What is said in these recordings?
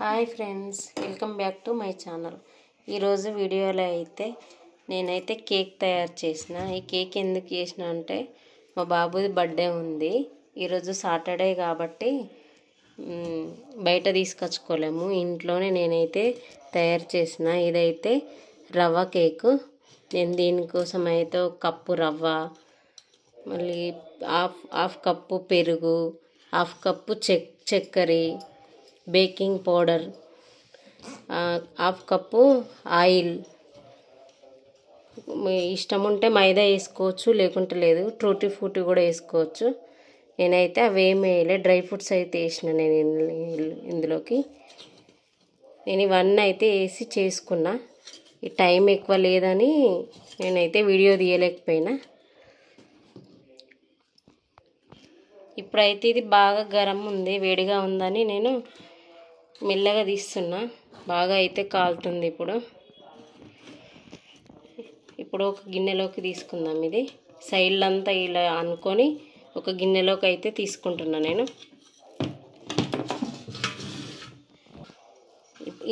Hi friends, welcome back to my channel. ఈరోజు వీడియోలో అయితే నేనైతే కేక్ తయారు చేసిన. ఈ కేక్ ఎందుకు చేసిన అంటే మా బాబుది బర్త్డే ఉంది. ఈరోజు సాటర్డే కాబట్టి బయట తీసుకొచ్చుకోలేము, ఇంట్లోనే నేనైతే తయారు చేసిన. ఇదైతే రవ్వ కేకు. నేను దీనికోసం అయితే ఒక కప్పు రవ్వ, మళ్ళీ హాఫ్ కప్పు పెరుగు, హాఫ్ కప్పు చక్కెర, baking powder, half cup oil, మీ ఇష్టం ఉంటే మైదా వేసుకోవచ్చు, లేకుంటే లేదు. ట్రూటీ ఫ్రూటీ కూడా వేసుకోవచ్చు. నేనైతే అవి ఏమి వేయలే, డ్రై ఫ్రూట్స్ అయితే వేసిన నేను ఇందులోకి. నేను ఇవన్నీ అయితే వేసి చేసుకున్నా. ఈ టైం ఎక్కువ లేదని నేనైతే వీడియో తీయలేకపోయినా. ఇప్పుడైతే ఇది బాగా గరం ఉంది, వేడిగా ఉందని నేను మెల్లగా తీస్తున్నా. బాగా అయితే కాలుతుంది. ఇప్పుడు ఒక గిన్నెలోకి తీసుకుందాం. ఇది సైడ్లంతా ఇలా అనుకొని ఒక గిన్నెలోకి అయితే తీసుకుంటున్నా నేను.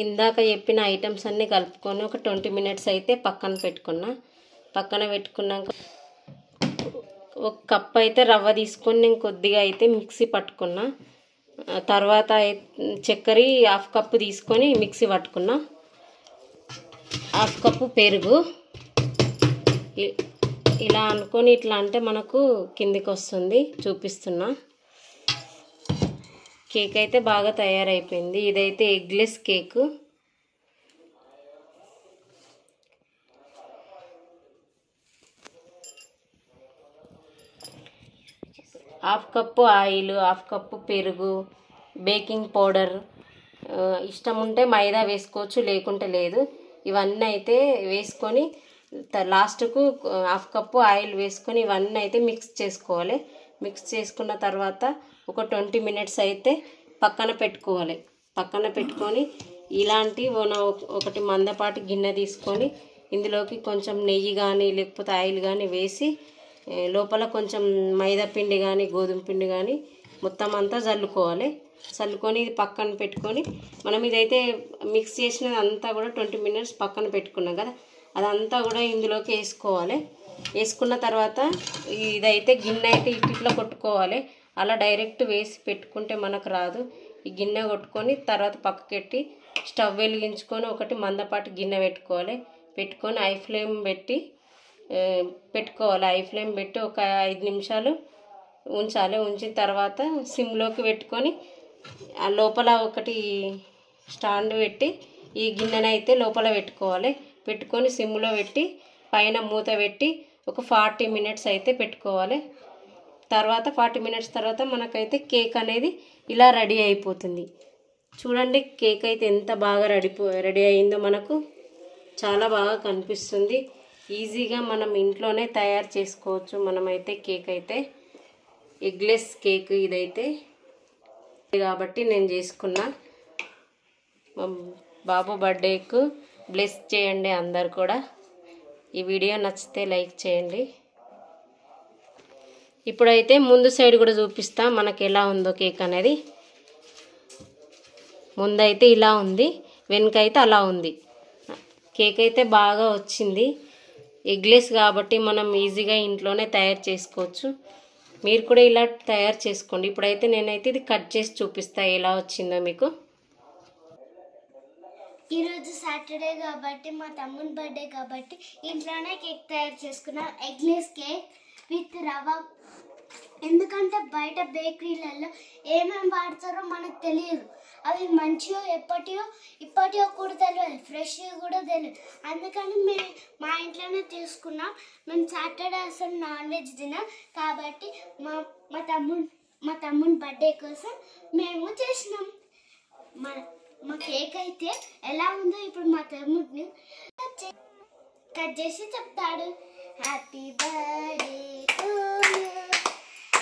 ఇందాక చెప్పిన ఐటమ్స్ అన్నీ కలుపుకొని ఒక 20 మినిట్స్ అయితే పక్కన పెట్టుకున్నాక ఒక కప్ అయితే రవ్వ తీసుకొని నేను కొద్దిగా అయితే మిక్సీ పట్టుకున్నా. తర్వాత చక్కెర హాఫ్ కప్పు తీసుకొని మిక్సీ పట్టుకున్నా. హాఫ్ కప్పు పెరుగు ఇలా అనుకొని ఇట్లా అంటే మనకు కిందికి వస్తుంది. చూపిస్తున్నా. కేక్ అయితే బాగా తయారైపోయింది. ఇదైతే eggless cake. Half cup oil, half cup పెరుగు, బేకింగ్ పౌడర్, ఇష్టం ఉంటే మైదా వేసుకోవచ్చు, లేకుంటే లేదు. ఇవన్నీ అయితే వేసుకొని లాస్ట్కు హాఫ్ కప్పు ఆయిల్ వేసుకొని ఇవన్నీ అయితే మిక్స్ చేసుకోవాలి. మిక్స్ చేసుకున్న తర్వాత ఒక 20 మినిట్స్ అయితే పక్కన పెట్టుకొని ఇలాంటి ఒకటి మందపాటి గిన్నె తీసుకొని ఇందులోకి కొంచెం నెయ్యి కానీ లేకపోతే ఆయిల్ కానీ వేసి లోపల కొంచెం మైదా పిండి కానీ గోధుమ పిండి కానీ మొత్తం అంతా చల్లుకొని ఇది పక్కన పెట్టుకొని మనం ఇదైతే మిక్స్ చేసినది అంతా కూడా 20 మినిట్స్ పక్కన పెట్టుకున్నాం కదా, అదంతా కూడా ఇందులోకి వేసుకోవాలి. వేసుకున్న తర్వాత ఇదైతే గిన్నె అయితే ఇట్లా కొట్టుకోవాలి. అలా డైరెక్ట్ వేసి పెట్టుకుంటే మనకు రాదు. ఈ గిన్నె కొట్టుకొని తర్వాత పక్కకెట్టి స్టవ్ వెలిగించుకొని ఒకటి మందపాటి గిన్నె పెట్టుకొని హై ఫ్లేమ్ పెట్టి ఒక 5 నిమిషాలు ఉంచిన తర్వాత సిమ్లోకి పెట్టుకొని ఆ లోపల ఒకటి స్టాండ్ పెట్టి ఈ గిన్నెనైతే లోపల పెట్టుకొని సిమ్లో పెట్టి పైన మూత పెట్టి ఒక 40 మినిట్స్ అయితే పెట్టుకోవాలి. తర్వాత 40 మినిట్స్ తర్వాత మనకైతే కేక్ అనేది ఇలా రెడీ అయిపోతుంది. చూడండి, కేక్ అయితే ఎంత బాగా రెడీ అయిందో. మనకు చాలా బాగా కనిపిస్తుంది. ఈజీగా మనం ఇంట్లోనే తయారు చేసుకోవచ్చు. మనమైతే కేక్ అయితే ఎగ్లెస్ కేక్ ఇదైతే కాబట్టి నేను చేసుకున్నా. బాబు బర్త్డేకు బ్లెస్ చేయండి అందరు కూడా. ఈ వీడియో నచ్చితే లైక్ చేయండి. ఇప్పుడైతే ముందు సైడ్ కూడా చూపిస్తా మనకి ఎలా ఉందో కేక్ అనేది. ముందైతే ఇలా ఉంది, వెనుకైతే అలా ఉంది. కేక్ అయితే బాగా వచ్చింది. ఎగ్లెస్ కాబట్టి మనం ఈజీగా ఇంట్లోనే తయారు చేసుకోవచ్చు. మీరు కూడా ఇలా తయారు చేసుకోండి. ఇప్పుడైతే నేనైతే ఇది కట్ చేసి చూపిస్తా ఎలా వచ్చిందో మీకు. ఈరోజు సాటర్డే కాబట్టి మా తమ్ముని బర్త్డే కాబట్టి ఇంట్లోనే కేక్ తయారు చేసుకున్నాం. ఎగ్లెస్ కేక్ విత్ రవ్వ. ఎందుకంటే బయట బేకరీలలో ఏమేమి వాడతారో మనకు తెలియదు. అవి మంచిగా ఇప్పటివో కూడా తెలియదు, ఫ్రెష్గా కూడా తెలియదు. అందుకని మేము మా ఇంట్లోనే తీసుకున్నాం. మేము సాటర్డే అసలు నాన్ వెజ్ తినాం కాబట్టి మా తమ్ముని బర్త్డే కోసం మేము చేసినాం. మా కేక్ అయితే ఎలా ఉందో ఇప్పుడు మా తమ్ముడిని కట్ చేసి చెప్తాడు. Happy birthday to you,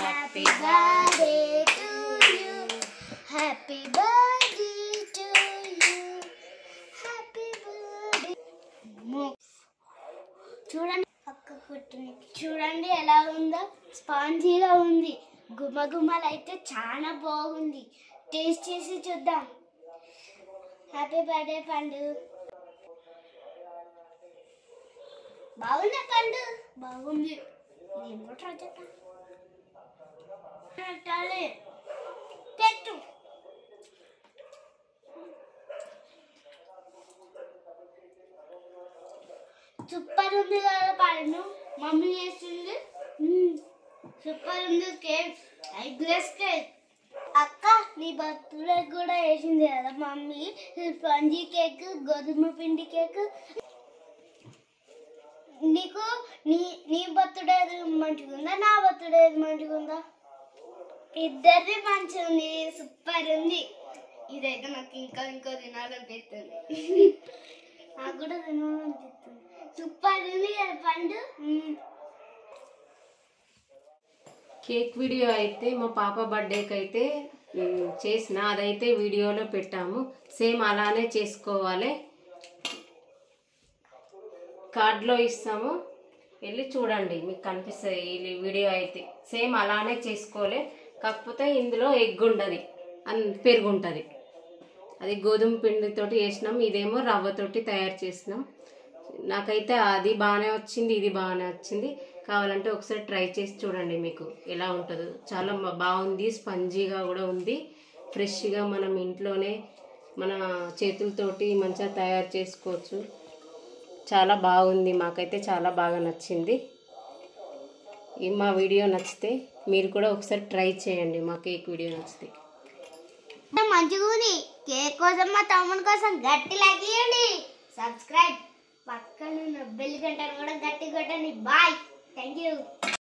happy birthday to you, happy birthday to you, happy birthday. చూడండి ఎలా ఉందో, స్పాంజీగా ఉంది. గుమగుమలు అయితే చాలా బాగుంది. టేస్ట్ చేసి చూద్దాం. హ్యాపీ బర్త్డే పండు. బాగుందా పండు? బాగుంది. నేను కూడా ట్రై చేస్తాను. పెట్టు. సూపర్ ఉంది కదా పండు, మమ్మీ చేసింది. సూపర్ ఉంది కేక్, ఎగ్లెస్ కేక్. అక్క నీ బర్త్డే కూడా వేసింది కదా మమ్మీ, స్పాంజీ కేక్, గోధుమ పిండి కేక్. నీకు నీ బర్త్డే మంచిగా ఉందా, నా బర్త్డే మంచిగా ఉందా? ఇద్దరిది మంచిగా ఉంది, సూపర్ ఉంది. ఇదైతే నాకు ఇంకా తినాలనిపిస్తుంది. నాకు కూడా తినాలనిపిస్తుంది. సూపర్ ఉంది కదా పండు. కేక్ వీడియో అయితే మా పాప బర్త్డేకి అయితే చేసిన, అదైతే వీడియోలో పెట్టాము. సేమ్ అలానే చేసుకోవాలి, కార్డ్లో ఇస్తాము, వెళ్ళి చూడండి, మీకు కనిపిస్తుంది ఈ వీడియో అయితే. సేమ్ అలానే చేసుకోవాలి, కాకపోతే ఇందులో ఎగ్ ఉండదు, పెరుగు ఉంటుంది. అది గోధుమ పిండితోటి చేసినాం, ఇదేమో రవ్వతోటి తయారు చేసినాం. నాకైతే అది బాగానే వచ్చింది, ఇది బాగానే వచ్చింది. కావాలంటే ఒకసారి ట్రై చేసి చూడండి, మీకు ఎలా ఉంటుందో. చాలా బాగుంది, స్పంజీగా కూడా ఉంది, ఫ్రెష్గా మనం ఇంట్లోనే మన చేతులతోటి మంచిగా తయారు చేసుకోవచ్చు. చాలా బాగుంది, మాకైతే చాలా బాగా నచ్చింది. ఈ మా వీడియో నచ్చితే మీరు కూడా ఒకసారి ట్రై చేయండి, మా కేక్ వీడియో నచ్చితే. మంచిగా ఉంది. కేక్ కోసం మా తమ్ముని కోసం గట్టి లాగియండి. సబ్స్క్రైబ్, పక్కన బెల్ గంటను కూడా గట్టి కొట్టండి. Bye, thank you.